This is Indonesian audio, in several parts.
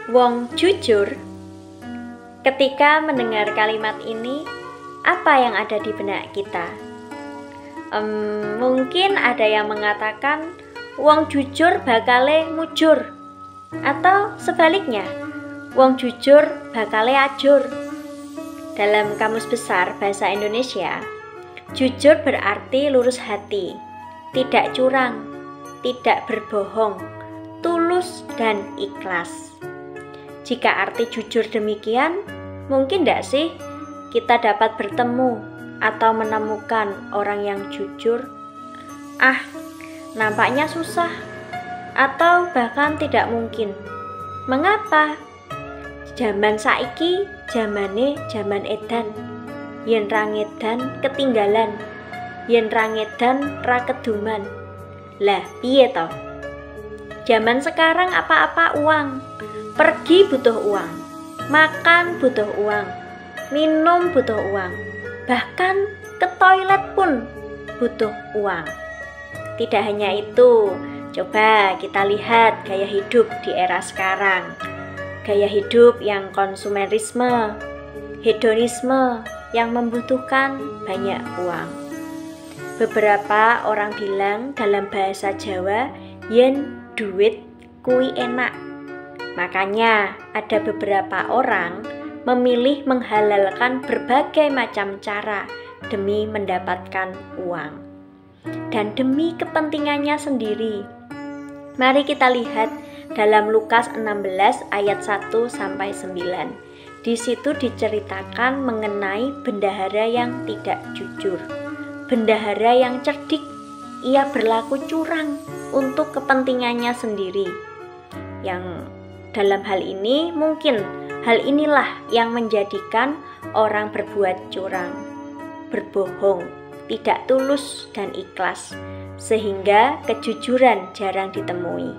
Wong jujur. Ketika mendengar kalimat ini, apa yang ada di benak kita? Mungkin ada yang mengatakan wong jujur bakale mujur, atau sebaliknya, wong jujur bakale ajur. Dalam Kamus Besar Bahasa Indonesia, jujur berarti lurus hati, tidak curang, tidak berbohong, tulus dan ikhlas. Jika arti jujur demikian, mungkin tidak sih kita dapat bertemu atau menemukan orang yang jujur? Nampaknya susah atau bahkan tidak mungkin. Mengapa? Zaman saiki jamane zaman edan. Yen ra ngedan ketinggalan, yen ra ngedan ra keduman. Lah piye to? Zaman sekarang apa-apa uang. Pergi butuh uang, makan butuh uang, minum butuh uang, bahkan ke toilet pun butuh uang. Tidak hanya itu, coba kita lihat gaya hidup di era sekarang. Gaya hidup yang konsumerisme, hedonisme, yang membutuhkan banyak uang. Beberapa orang bilang dalam bahasa Jawa, yen duit kui enak. Makanya ada beberapa orang memilih menghalalkan berbagai macam cara demi mendapatkan uang dan demi kepentingannya sendiri. Mari kita lihat dalam Lukas 16 ayat 1-9. Di situ diceritakan mengenai bendahara yang tidak jujur. Bendahara yang cerdik, ia berlaku curang untuk kepentingannya sendiri. Yang dalam hal ini mungkin hal inilah yang menjadikan orang berbuat curang, berbohong, tidak tulus dan ikhlas, sehingga kejujuran jarang ditemui.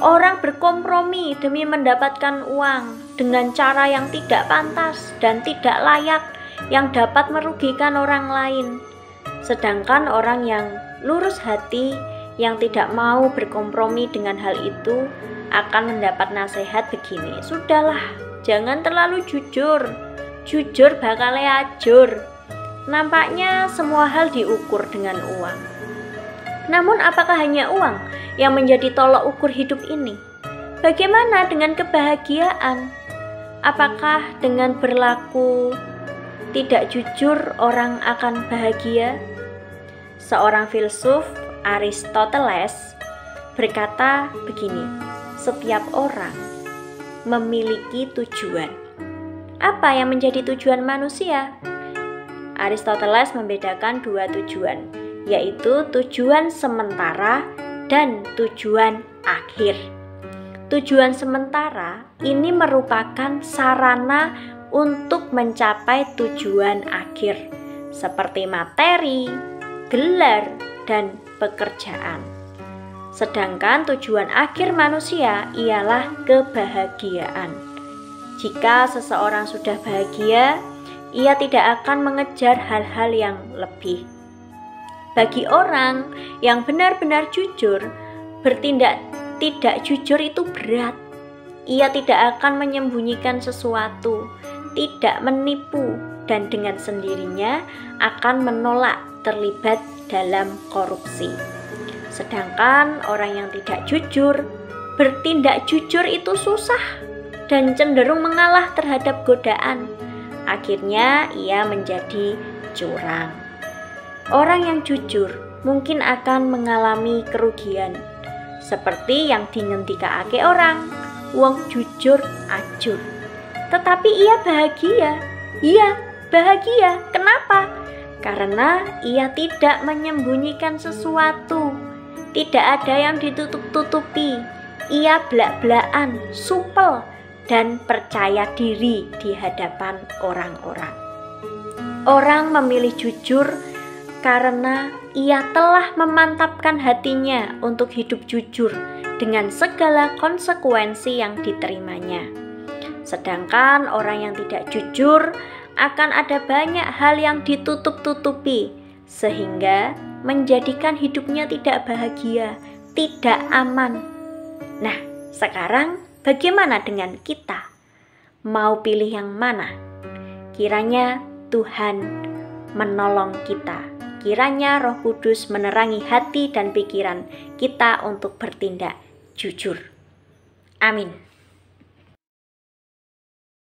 Orang berkompromi demi mendapatkan uang dengan cara yang tidak pantas dan tidak layak, yang dapat merugikan orang lain. Sedangkan orang yang lurus hati, yang tidak mau berkompromi dengan hal itu, akan mendapat nasihat begini, sudahlah, jangan terlalu jujur, jujur bakal ajur. Nampaknya semua hal diukur dengan uang. Namun apakah hanya uang yang menjadi tolok ukur hidup ini? Bagaimana dengan kebahagiaan? Apakah dengan berlaku tidak jujur orang akan bahagia? Seorang filsuf, Aristoteles, berkata begini, setiap orang memiliki tujuan. Apa yang menjadi tujuan manusia? Aristoteles membedakan dua tujuan, yaitu tujuan sementara dan tujuan akhir. Tujuan sementara ini merupakan sarana untuk mencapai tujuan akhir, seperti materi, gelar, dan pekerjaan. Sedangkan tujuan akhir manusia ialah kebahagiaan. Jika seseorang sudah bahagia, ia tidak akan mengejar hal-hal yang lebih. Bagi orang yang benar-benar jujur, bertindak tidak jujur itu berat. Ia tidak akan menyembunyikan sesuatu, tidak menipu, dan dengan sendirinya akan menolak terlibat dalam korupsi. Sedangkan orang yang tidak jujur, bertindak jujur itu susah dan cenderung mengalah terhadap godaan. Akhirnya ia menjadi curang. Orang yang jujur mungkin akan mengalami kerugian, seperti yang dingendikake orang, wong jujur ajur. Tetapi ia bahagia. Iya, bahagia. Kenapa? Karena ia tidak menyembunyikan sesuatu. Tidak ada yang ditutup-tutupi. Ia belak-belakan, supel, dan percaya diri di hadapan orang-orang. Orang memilih jujur karena ia telah memantapkan hatinya untuk hidup jujur dengan segala konsekuensi yang diterimanya. Sedangkan orang yang tidak jujur akan ada banyak hal yang ditutup-tutupi, sehingga menjadikan hidupnya tidak bahagia, tidak aman. Nah, sekarang Bagaimana dengan kita? Mau pilih yang mana? Kiranya Tuhan menolong kita. Kiranya Roh Kudus menerangi hati dan pikiran kita untuk bertindak jujur. Amin.